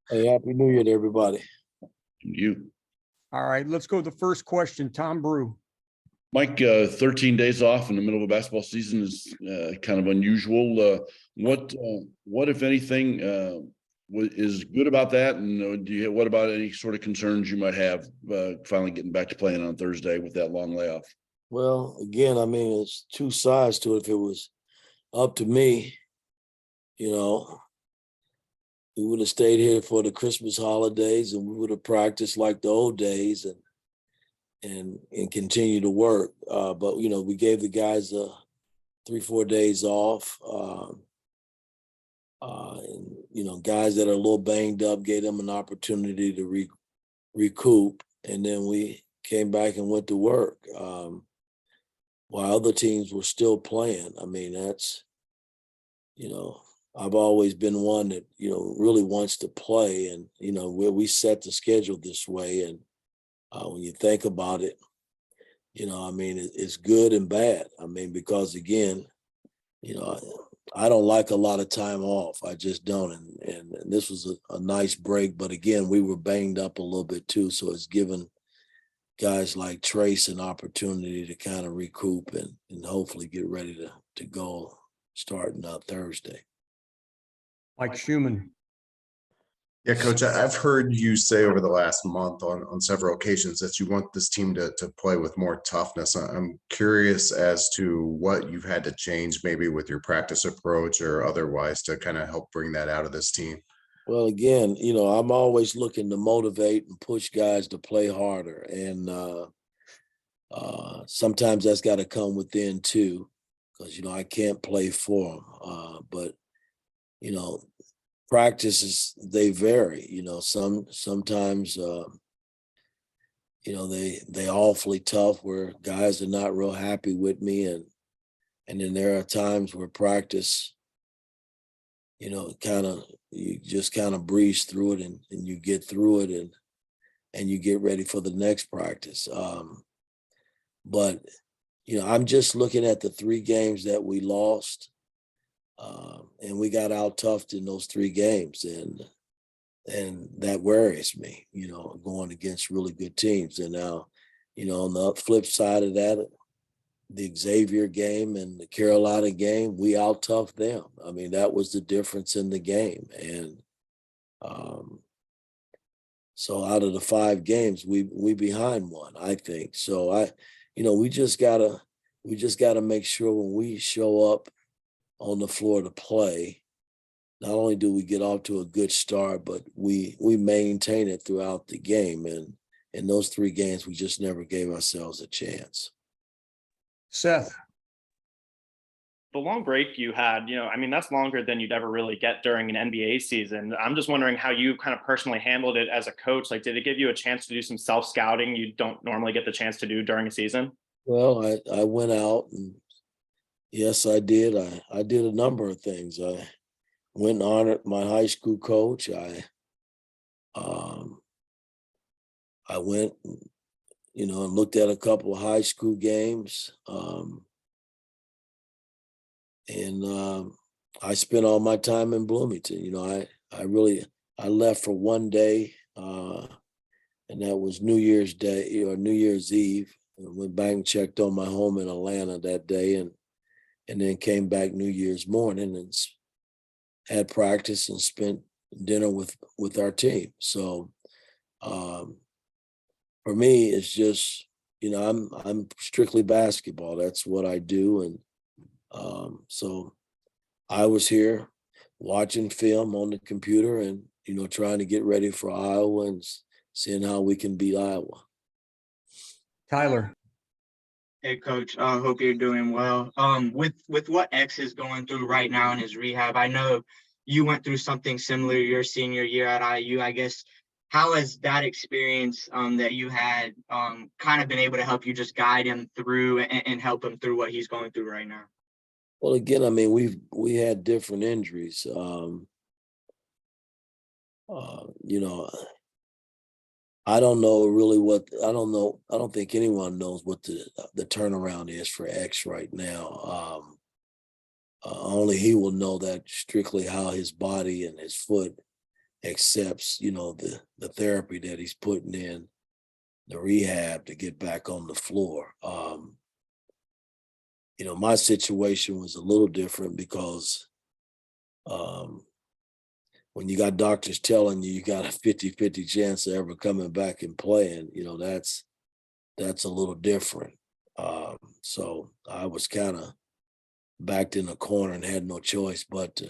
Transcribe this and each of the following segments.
Hey, Happy New Year to everybody. You. All right, let's go to the first question. Tom Brew. Mike, 13 days off in the middle of a basketball season is kind of unusual. What if anything, is good about that? And what about any sort of concerns you might have finally getting back to playing on Thursday with that long layoff? Well, again, I mean, it's two sides to it. If it was up to me, we would have stayed here for the Christmas holidays and we would have practiced like the old days and continue to work. But we gave the guys 3-4 days off. And guys that are a little banged up, gave them an opportunity to recoup. And then we came back and went to work. While other teams were still playing. I mean, that's, I've always been one that, really wants to play. And, we set the schedule this way. And when you think about it, it's good and bad. I mean, because again, I don't like a lot of time off. I just don't. And this was a nice break. But again, we were banged up a little bit too. So it's given guys like Trace an opportunity to kind of recoup and hopefully get ready to go starting Thursday. Mike Schumann. Yeah, Coach, I've heard you say over the last month on several occasions that you want this team to play with more toughness. I'm curious as to what you've had to change maybe with your practice approach or otherwise to kind of help bring that out of this team. Well, again, I'm always looking to motivate and push guys to play harder. And sometimes that's got to come within too, because, I can't play for them. But, practices, they vary, sometimes, they awfully tough where guys are not real happy with me. And then there are times where practice, you just kind of breeze through it and you get through it and you get ready for the next practice. But, I'm just looking at the 3 games that we lost. And we got out toughed in those 3 games. And that worries me, going against really good teams. And now, on the flip side of that, the Xavier game and the Carolina game, we out toughed them. I mean, that was the difference in the game. And so out of the 5 games, we behind one, I think. So we just gotta make sure when we show up on the floor to play, not only do we get off to a good start, but we maintain it throughout the game. And in those 3 games, we just never gave ourselves a chance. Seth. The long break you had, that's longer than you'd ever really get during an NBA season. I'm just wondering how you kind of personally handled it as a coach. Like, did it give you a chance to do some self-scouting you don't normally get the chance to do during a season? Well, I went out and yes, I did. I did a number of things. I went and honored my high school coach. I went, and looked at a couple of high school games. And I spent all my time in Bloomington. I left for one day, and that was New Year's Day or New Year's Eve. I went back and checked on my home in Atlanta that day, and then came back New Year's morning and had practice and spent dinner with our team. So for me, it's just, I'm strictly basketball. That's what I do. And so I was here watching film on the computer and, trying to get ready for Iowa and seeing how we can beat Iowa. Tyler. Hey, Coach. Hope you're doing well. With what X is going through right now in his rehab, I know you went through something similar your senior year at IU. I guess, how has that experience that you had kind of been able to help you just guide him through and help him through what he's going through right now? Well, again, I mean, we had different injuries. I don't know really I don't think anyone knows what the turnaround is for X right now. Only he will know that strictly how his body and his foot accepts, the therapy that he's putting in, the rehab to get back on the floor. My situation was a little different because when you got doctors telling you got a 50-50 chance of ever coming back and playing, that's a little different. So I was kind of backed in a corner and had no choice but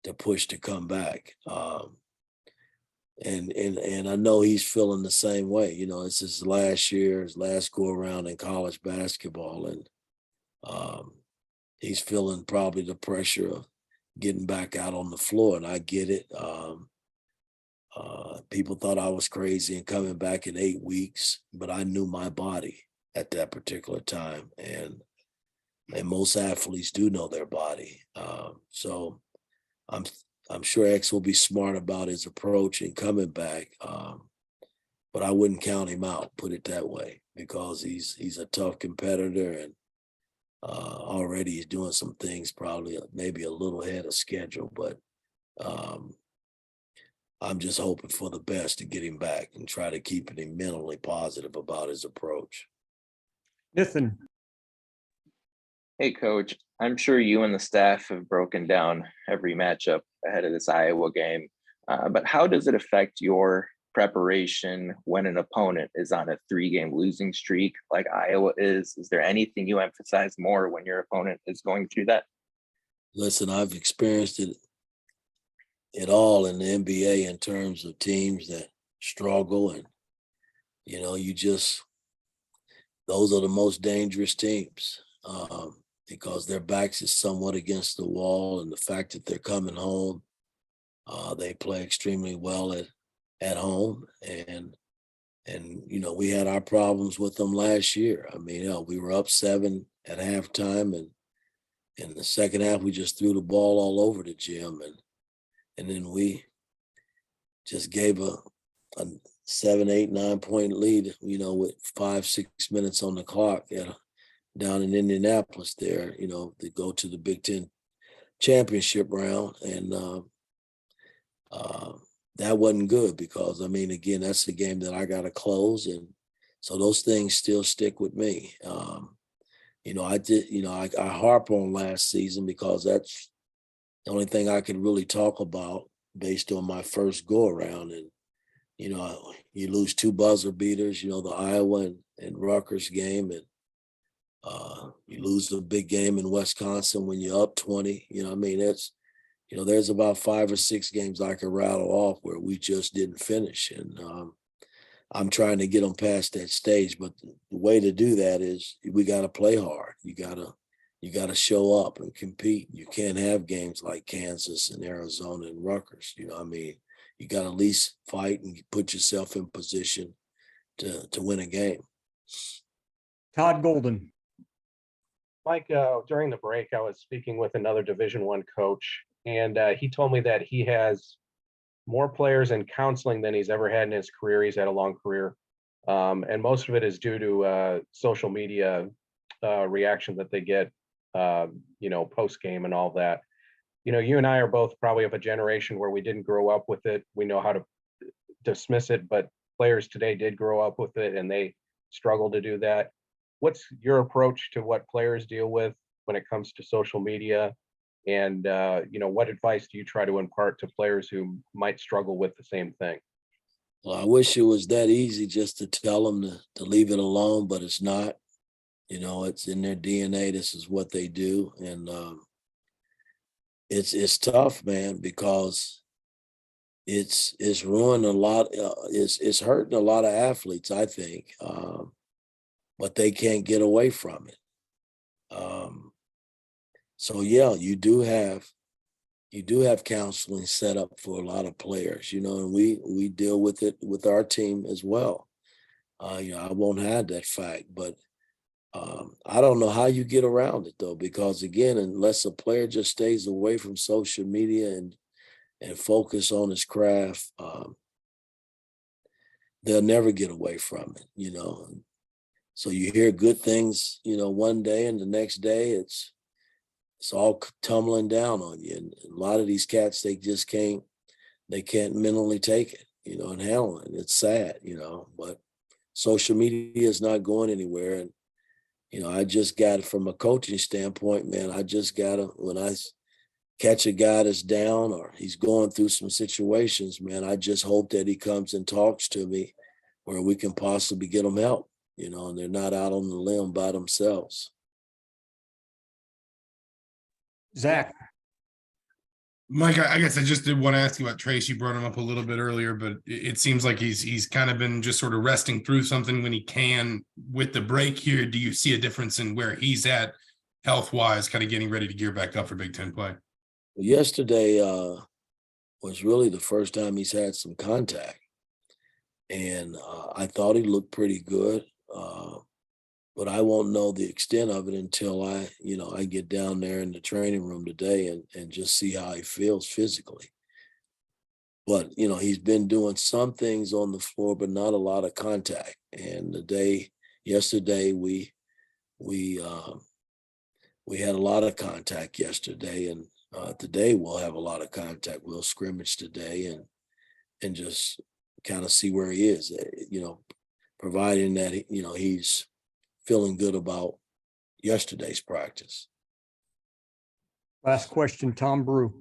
to push to come back. And I know he's feeling the same way. It's his last year, his last go around in college basketball, and he's feeling probably the pressure of getting back out on the floor, and I get it. People thought I was crazy and coming back in 8 weeks, but I knew my body at that particular time, and most athletes do know their body. So I'm sure X will be smart about his approach and coming back, but I wouldn't count him out, put it that way, because he's a tough competitor, and already he's doing some things probably maybe a little ahead of schedule, but I'm just hoping for the best to get him back and try to keep him mentally positive about his approach. Nathan. Hey, Coach. I'm sure you and the staff have broken down every matchup ahead of this Iowa game, but how does it affect your preparation when an opponent is on a 3-game losing streak like Iowa is? Is there anything you emphasize more when your opponent is going through that? Listen, I've experienced it all in the NBA in terms of teams that struggle, and those are the most dangerous teams because their backs is somewhat against the wall, and the fact that they're coming home, they play extremely well at home, and we had our problems with them last year. I mean, we were up 7 at halftime, and in the second half we just threw the ball all over the gym, and then we just gave a 7, 8, 9 point lead, with 5-6 minutes on the clock down in Indianapolis there, to go to the Big Ten championship round. And that wasn't good because, again, that's the game that I got to close. And so those things still stick with me. I harp on last season because that's the only thing I could really talk about based on my first go around. And, you lose 2 buzzer beaters, the Iowa and Rutgers game, and you lose a big game in Wisconsin when you're up 20. That's, there's about 5 or 6 games I could rattle off where we just didn't finish. And I'm trying to get them past that stage. But the way to do that is we got to play hard. You got to show up and compete. You can't have games like Kansas and Arizona and Rutgers. You got to at least fight and put yourself in position to win a game. Todd Golden. Mike, during the break, I was speaking with another Division I coach, and he told me that he has more players in counseling than he's ever had in his career. He's had a long career, and most of it is due to social media reaction that they get, post game and all that. You and I are both probably of a generation where we didn't grow up with it. We know how to dismiss it, but players today did grow up with it, and they struggle to do that. What's your approach to what players deal with when it comes to social media? And, what advice do you try to impart to players who might struggle with the same thing? Well, I wish it was that easy just to tell them to leave it alone, but it's not. It's in their DNA. This is what they do. And it's tough, man, because it's ruined a lot. It's hurting a lot of athletes, I think, but they can't get away from it. So yeah, you do have counseling set up for a lot of players, and we deal with it with our team as well. I won't hide that fact, but I don't know how you get around it though, because again, unless a player just stays away from social media and focus on his craft, they'll never get away from it, So you hear good things, one day, and the next day it's all tumbling down on you. And a lot of these cats, they just can't they can't mentally take it, and handle it. It's sad, but social media is not going anywhere. And, I just got it from a coaching standpoint, man. I just got to, when I catch a guy that's down or he's going through some situations, man, I just hope that he comes and talks to me where we can possibly get them help, and they're not out on the limb by themselves. Zach, Mike, I guess I just did want to ask you about Trace. You brought him up a little bit earlier, but it seems like he's kind of been just sort of resting through something when he can. With the break here, do you see a difference in where he's at health-wise, kind of getting ready to gear back up for Big Ten play? Yesterday was really the first time he's had some contact. And I thought he looked pretty good. But I won't know the extent of it until I get down there in the training room today and just see how he feels physically. But, he's been doing some things on the floor, but not a lot of contact. And yesterday, we had a lot of contact yesterday, and today we'll have a lot of contact. We'll scrimmage today and just kind of see where he is, providing that, he's feeling good about yesterday's practice. last question, Tom Brew.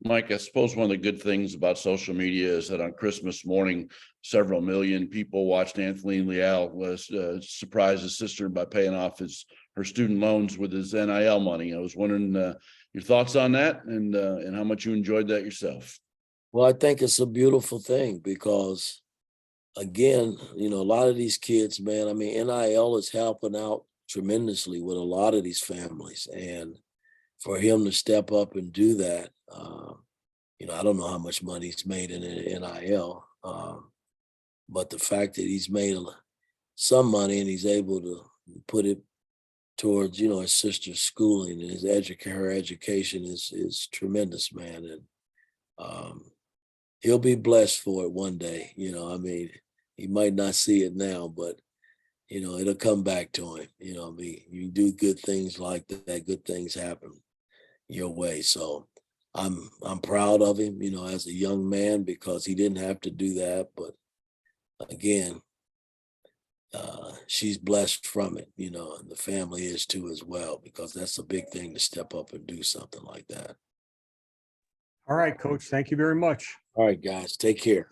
Mike, I suppose one of the good things about social media is that on Christmas morning, several million people watched Anthony Leal surprise his sister by paying off her student loans with his NIL money. I was wondering your thoughts on that and how much you enjoyed that yourself. Well, I think it's a beautiful thing because, again, a lot of these kids, man, I mean, NIL is helping out tremendously with a lot of these families. And for him to step up and do that, I don't know how much money he's made in NIL, but the fact that he's made some money and he's able to put it towards, his sister's schooling and her education is tremendous, man. And he'll be blessed for it one day. He might not see it now, but it'll come back to him. You do good things like that, good things happen your way. So I'm proud of him, as a young man, because he didn't have to do that. But again, she's blessed from it, and the family is too as well, because that's a big thing to step up and do something like that. All right, Coach. Thank you very much. All right, guys, take care.